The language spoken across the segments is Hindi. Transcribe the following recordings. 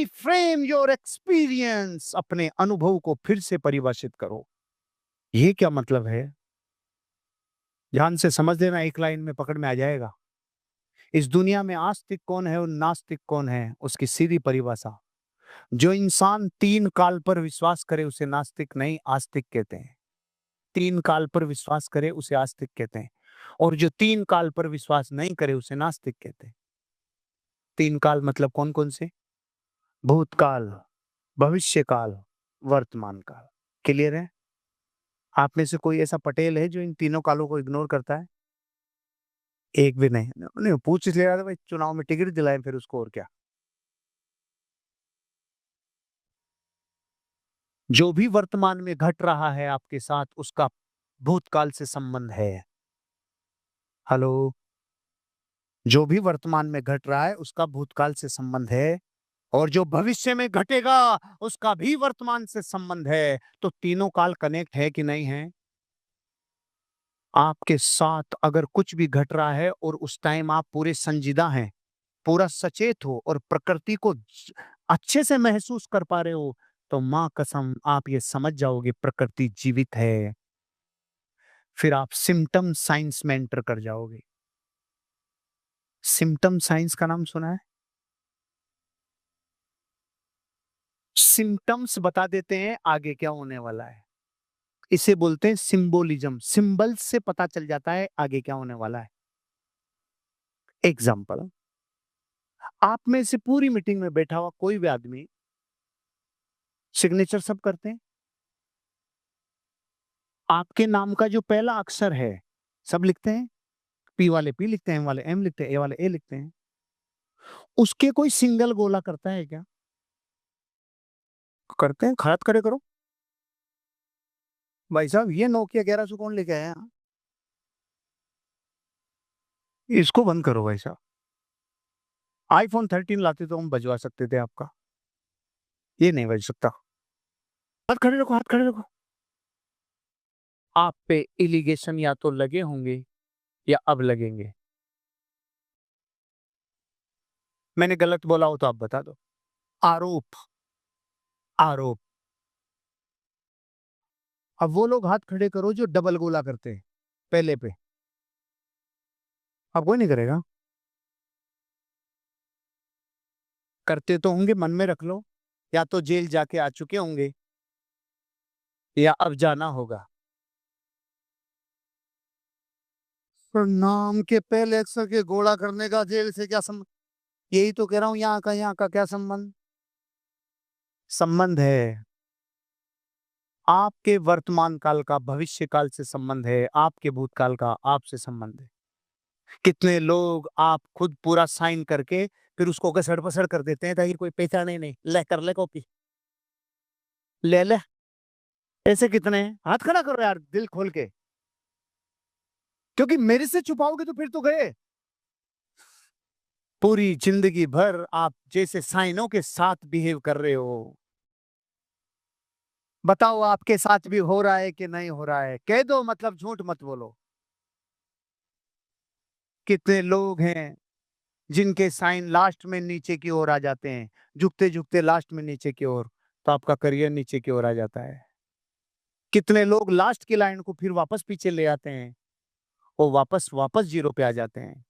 रीफ्रेम योर एक्सपीरियंस, अपने अनुभव को फिर से परिभाषित करो। ये क्या मतलब है? ध्यान से समझ लेना, एक लाइन में पकड़ में आ जाएगा। इस दुनिया में आस्तिक कौन है और नास्तिक कौन है, उसकी सीधी परिभाषा। जो इंसान तीन काल पर विश्वास करे उसे नास्तिक नहीं आस्तिक कहते हैं। तीन काल पर विश्वास करे उसे आस्तिक कहते हैं, और जो तीन काल पर विश्वास नहीं करे उसे नास्तिक कहते हैं। तीन काल मतलब कौन कौन से? भूतकाल, भविष्य काल, वर्तमान काल। क्लियर है? आप में से कोई ऐसा पटेल है जो इन तीनों कालों को इग्नोर करता है? एक भी नहीं। नहीं, पूछ ले रहा था भाई, चुनाव में टिकट दिलाए फिर उसको, और क्या। जो भी वर्तमान में घट रहा है आपके साथ, उसका भूतकाल से संबंध है। हेलो? जो भी वर्तमान में घट रहा है उसका भूतकाल से संबंध है, और जो भविष्य में घटेगा उसका भी वर्तमान से संबंध है। तो तीनों काल कनेक्ट है कि नहीं है? आपके साथ अगर कुछ भी घट रहा है और उस टाइम आप पूरे संजीदा हैं, पूरा सचेत हो और प्रकृति को अच्छे से महसूस कर पा रहे हो, तो मां कसम आप ये समझ जाओगे प्रकृति जीवित है। फिर आप सिम्टम साइंस में एंटर कर जाओगे। सिम्टम साइंस का नाम सुना है? सिम्टम्स बता देते हैं आगे क्या होने वाला है। इसे बोलते हैं सिंबोलिज्म। सिंबल से पता चल जाता है आगे क्या होने वाला है। एग्जाम्पल, आप में से पूरी मीटिंग में बैठा हुआ कोई भी आदमी सिग्नेचर सब करते हैं। आपके नाम का जो पहला अक्षर है सब लिखते हैं। पी वाले पी लिखते हैं, एम वाले एम लिखते हैं, ए वाले ए लिखते हैं। उसके कोई सिंगल गोला करता है क्या? करते हैं। हाथ खड़े करो। भाई साहब, ये नोकिया 1100 कौन लेके आया? इसको बंद करो भाई साहब। आईफोन 13 लाते तो हम बजवा सकते थे आपका, ये नहीं बज सकता। हाथ खड़े रखो, हाथ खड़े रखो। आप पे इलिगेशन या तो लगे होंगे या अब लगेंगे। मैंने गलत बोला हो तो आप बता दो। आरोप, आरोप। अब वो लोग हाथ खड़े करो जो डबल गोला करते हैं पहले पे। अब कोई नहीं करेगा। करते तो होंगे, मन में रख लो। या तो जेल जाके आ चुके होंगे या अब जाना होगा। पर नाम के पहले अक्षर के गोला करने का जेल से क्या संबंध? यही तो कह रहा हूं, यहाँ का क्या संबंध? संबंध है। आपके वर्तमान काल का भविष्य काल से संबंध है, आपके भूतकाल का आपसे संबंध है। कितने लोग आप खुद पूरा साइन करके फिर उसको घसड़ पसड़ कर देते हैं ताकि कोई पहचाने नहीं। ले कर ले कॉपी, ले ले। ऐसे कितने हैं? हाथ खड़ा करो यार दिल खोल के, क्योंकि मेरे से छुपाओगे तो फिर तो गए। पूरी जिंदगी भर आप जैसे साइनों के साथ बिहेव कर रहे हो। बताओ आपके साथ भी हो रहा है कि नहीं हो रहा है? कह दो, मतलब झूठ मत बोलो। कितने लोग हैं जिनके साइन लास्ट में नीचे की ओर आ जाते हैं, झुकते झुकते लास्ट में नीचे की ओर, तो आपका करियर नीचे की ओर आ जाता है। कितने लोग लास्ट की लाइन को फिर वापस पीछे ले आते हैं, वो वापस वापस जीरो पे आ जाते हैं।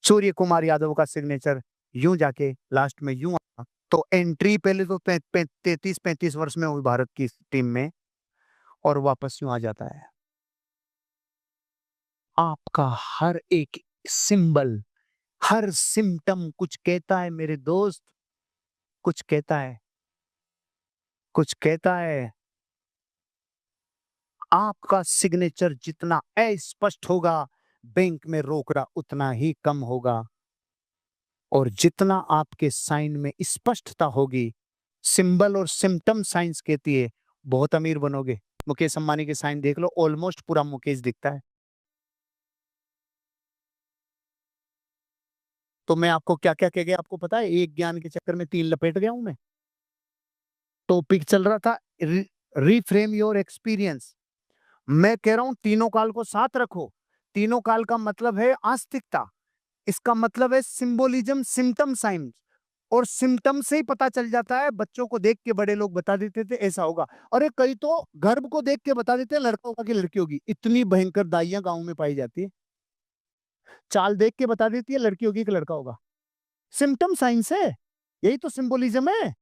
सूर्य कुमार यादव का सिग्नेचर यूं जाके लास्ट में यूं आया, तो एंट्री पहले तो 33-35 वर्ष में हुई भारत की टीम में, और वापस यूं आ जाता है। आपका हर एक सिंबल, हर सिम्टम कुछ कहता है मेरे दोस्त, कुछ कहता है, कुछ कहता है। आपका सिग्नेचर जितना अस्पष्ट होगा, बैंक में रोकड़ा उतना ही कम होगा, और जितना आपके साइन में स्पष्टता होगी, सिंबल और सिम्टम साइंस कहती है, बहुत अमीर बनोगे। मुकेश अंबानी के साइन देख लो, ऑलमोस्ट पूरा मुकेश दिखता है। तो मैं आपको क्या क्या कह गया आपको पता है? एक ज्ञान के चक्कर में तीन लपेट गया हूं मैं। टॉपिक चल रहा था रीफ्रेम योर एक्सपीरियंस। मैं कह रहा हूं तीनों काल को साथ रखो। तीनों काल का मतलब है आस्तिकता, इसका मतलब है सिंबोलिज्म, सिम्टम साइंस, और सिम्पटम से ही पता चल जाता है। बच्चों को देख के बड़े लोग बता देते थे ऐसा होगा, और एक कई तो गर्भ को देख के बता देते हैं लड़का होगा कि लड़की होगी। इतनी भयंकर दाइयां गांव में पाई जाती है। चाल देख के बता देती है लड़की होगी कि लड़का होगा। सिम्पटम साइंस है, यही तो सिंबोलिज्म है।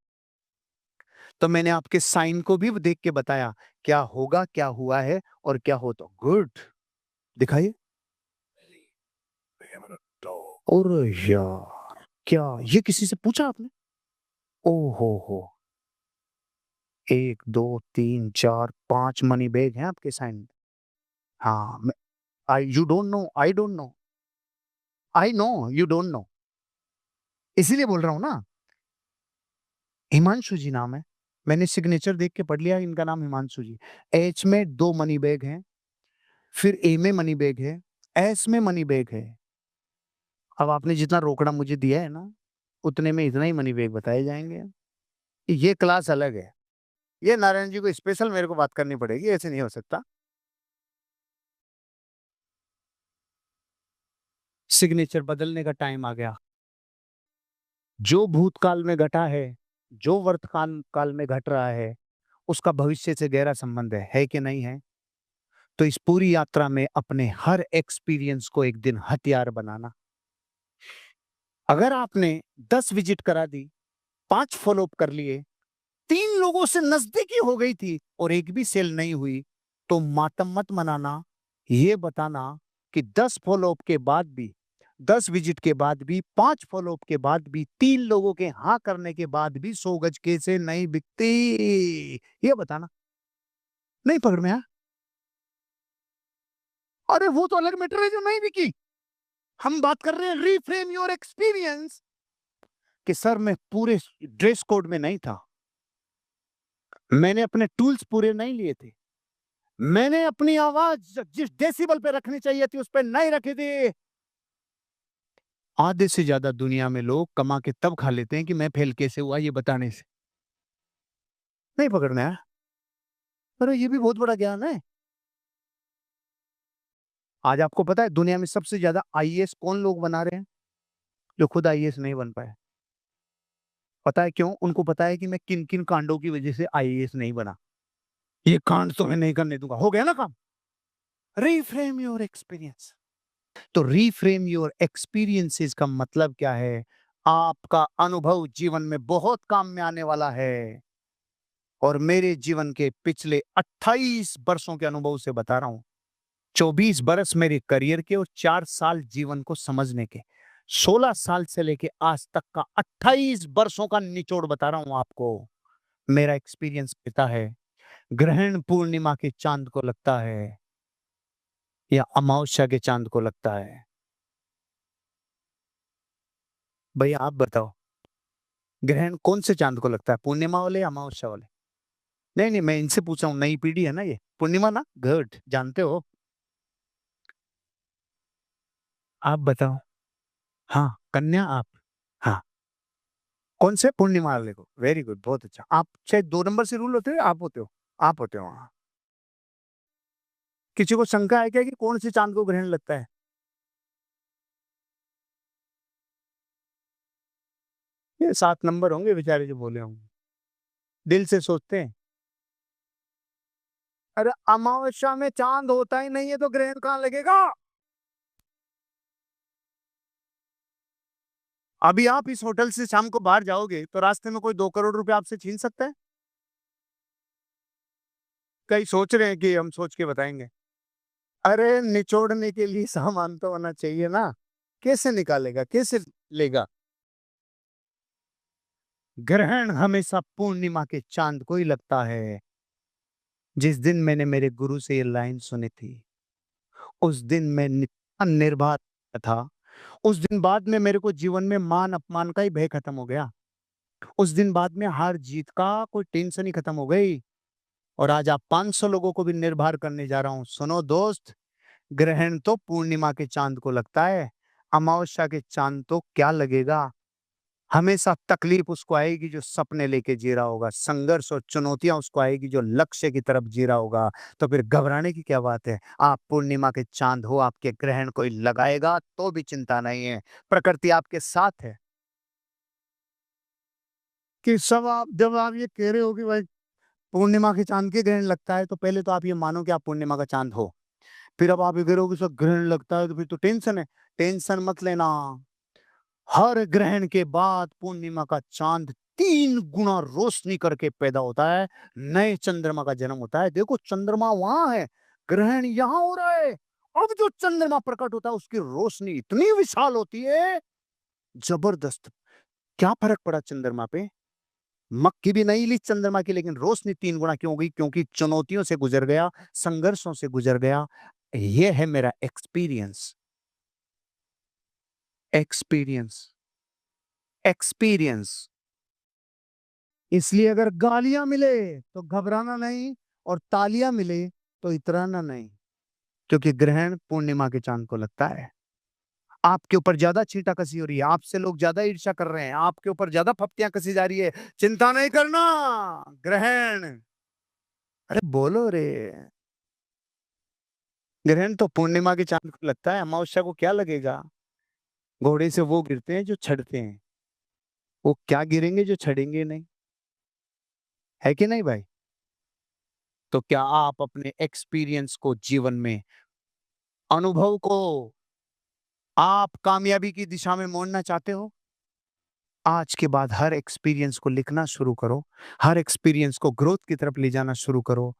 तो मैंने आपके साइन को भी देख के बताया क्या होगा, क्या हुआ है और क्या हो। तो गुड, दिखाइए। और यार, क्या ये किसी से पूछा आपने? ओ हो, 1 2 3 4 5 मनी बैग हैं आपके साइन में। हाँ, I you don't know, I don't know, I know you don't know, इसीलिए बोल रहा हूं ना। हिमांशु जी नाम है, मैंने सिग्नेचर देख के पढ़ लिया, इनका नाम हिमांशु जी। एच में 2 मनी बैग हैं, फिर ए में मनी बैग है, एस में मनी बैग है। अब आपने जितना रोकड़ा मुझे दिया है ना, उतने में इतना ही मनी बैग बताए जाएंगे। ये क्लास अलग है। ये नारायण जी को स्पेशल मेरे को बात करनी पड़ेगी, ऐसे नहीं हो सकता। सिग्नेचर बदलने का टाइम आ गया। जो भूतकाल में घटा है, जो वर्तमान काल में घट रहा है, उसका भविष्य से गहरा संबंध है कि नहीं है? तो इस पूरी यात्रा में अपने हर एक्सपीरियंस को एक दिन हथियार बनाना। अगर आपने 10 विजिट करा दी, 5 फॉलोअप कर लिए, 3 लोगों से नजदीकी हो गई थी और एक भी सेल नहीं हुई, तो मातम मत मनाना। ये बताना कि 10 फॉलोअप के बाद भी, 10 विजिट के बाद भी, 5 फॉलोअप के बाद भी, 3 लोगों के हाँ करने के बाद भी 100 गज कैसे नहीं बिकती, ये बताना। नहीं पकड़ में आया? अरे वो तो अलग मैटर है जो नहीं बिकी। हम बात कर रहे हैं रीफ्रेम योर एक्सपीरियंस। कि सर मैं पूरे ड्रेस कोड में नहीं था, मैंने अपने टूल्स पूरे नहीं लिए थे, मैंने अपनी आवाज जिस डेसिबल पे रखनी चाहिए थी उस पे नहीं रखी थी। आधे से ज्यादा दुनिया में लोग कमा के तब खा लेते हैं कि मैं फेल कैसे हुआ ये बताने से। नहीं पकड़ना है? अरे ये भी बहुत बड़ा ज्ञान है। आज आपको पता है दुनिया में सबसे ज्यादा आईएएस कौन लोग बना रहे हैं? जो खुद आईएएस नहीं बन पाए। पता है क्यों? उनको पता है कि मैं किन किन कांडों की वजह से आईएएस नहीं बना। ये कांड तो मैं नहीं करने दूंगा, हो गया ना काम। Reframe your experience. तो रीफ्रेम योर एक्सपीरियंसेस का मतलब क्या है? आपका अनुभव जीवन में बहुत काम में आने वाला है। और मेरे जीवन के पिछले 28 वर्षों के अनुभव से बता रहा हूं। 24 बरस मेरे करियर के और 4 साल जीवन को समझने के। 16 साल से लेके आज तक का 28 वर्षों का निचोड़ बता रहा हूं आपको। मेरा एक्सपीरियंस कहता है ग्रहण पूर्णिमा के चांद को लगता है या अमावस्या के चांद को लगता है। भैया आप बताओ, ग्रहण कौन से चांद को लगता है, पूर्णिमा वाले या अमावस्या वाले? नहीं नहीं, मैं इनसे पूछा हूँ, नई पीढ़ी है ना ये। पूर्णिमा ना, गुड, जानते हो। आप बताओ। हाँ, कन्या आप। हाँ, कौन से? पूर्णिमा वाले को, वेरी गुड, बहुत अच्छा। आप शायद 2 नंबर से रूल होते हो, आप होते हो? आप होते हो, हाँ। किसी को शंका है क्या कि कौन से चांद को ग्रहण लगता है? ये 7 नंबर होंगे बेचारे जो बोले होंगे, दिल से सोचते हैं। अरे अमावस्या में चांद होता ही नहीं है तो ग्रहण कहाँ लगेगा? अभी आप इस होटल से शाम को बाहर जाओगे तो रास्ते में कोई 2 करोड़ रुपए आपसे छीन सकता है? कई सोच रहे हैं कि हम सोच के बताएंगे। अरे निचोड़ने के लिए सामान तो होना चाहिए ना। कैसे निकालेगा, कैसे लेगा? ग्रहण हमेशा पूर्णिमा के चांद को ही लगता है। जिस दिन मैंने मेरे गुरु से ये लाइन सुनी थी, उस दिन मैं निर्भर था। उस दिन बाद में मेरे को जीवन में मान अपमान का ही भय खत्म हो गया। उस दिन बाद में हार जीत का कोई टेंशन ही खत्म हो गई। और आज आप 500 लोगों को भी निर्भर करने जा रहा हूं। सुनो दोस्त, ग्रहण तो पूर्णिमा के चांद को लगता है, अमावस्या के चांद तो क्या लगेगा। हमेशा तकलीफ उसको आएगी जो सपने लेके जी रहा होगा, संघर्ष और चुनौतियां उसको आएगी जो लक्ष्य की तरफ जी रहा होगा। तो फिर घबराने की क्या बात है? आप पूर्णिमा के चांद हो, आपके ग्रहण कोई लगाएगा तो भी चिंता नहीं है, प्रकृति आपके साथ है। कि सब आप जब आप ये कह रहे हो कि भाई पूर्णिमा के चाँद के ग्रहण लगता है, तो पहले तो आप ये मानो कि आप पूर्णिमा का चाँद हो। फिर अब आप ये कह रहे हो कि सर ग्रहण लगता है तो फिर तो टेंशन है। टेंशन मत लेना। हर ग्रहण के बाद पूर्णिमा का चाँद 3 गुना रोशनी करके पैदा होता है, नए चंद्रमा का जन्म होता है। देखो चंद्रमा वहाँ है, ग्रहण यहाँ हो रहा है। अब जो चंद्रमा प्रकट होता है उसकी रोशनी इतनी विशाल होती है, जबरदस्त। क्या फ़र्क पड़ा चंद्रमा पे? मक्खी भी नहीं ली चंद्रमा की, लेकिन रोशनी 3 गुना क्यों हो गई? क्योंकि चुनौतियों से गुज़र गया, संघर्षों से गुज़र गया। ये है मेरा एक्सपीरियंस। Experience, experience. इसलिए अगर गालियाँ मिले तो घबराना नहीं और तालियाँ मिले तो इतराना नहीं, क्योंकि ग्रहण पूर्णिमा के चाँद को लगता है। आपके ऊपर ज़्यादा छींटा-कसी हो रही है, आपसे लोग ज़्यादा ईर्ष्या कर रहे हैं, आपके ऊपर ज़्यादा फप्तियाँ कसी जा रही है, चिंता नहीं करना, ग्रहण। अरे बोलो रे! ग्रहण तो पूर्णिमा के चाँद को लगता है, अमावस्या को क्या लगेगा? घोड़े से वो गिरते हैं जो चढ़ते हैं, वो क्या गिरेंगे जो चढ़ेंगे नहीं, है कि नहीं भाई? तो क्या आप अपने एक्सपीरियंस को जीवन में, अनुभव को आप कामयाबी की दिशा में मोड़ना चाहते हो? आज के बाद हर एक्सपीरियंस को लिखना शुरू करो, हर एक्सपीरियंस को ग्रोथ की तरफ ले जाना शुरू करो।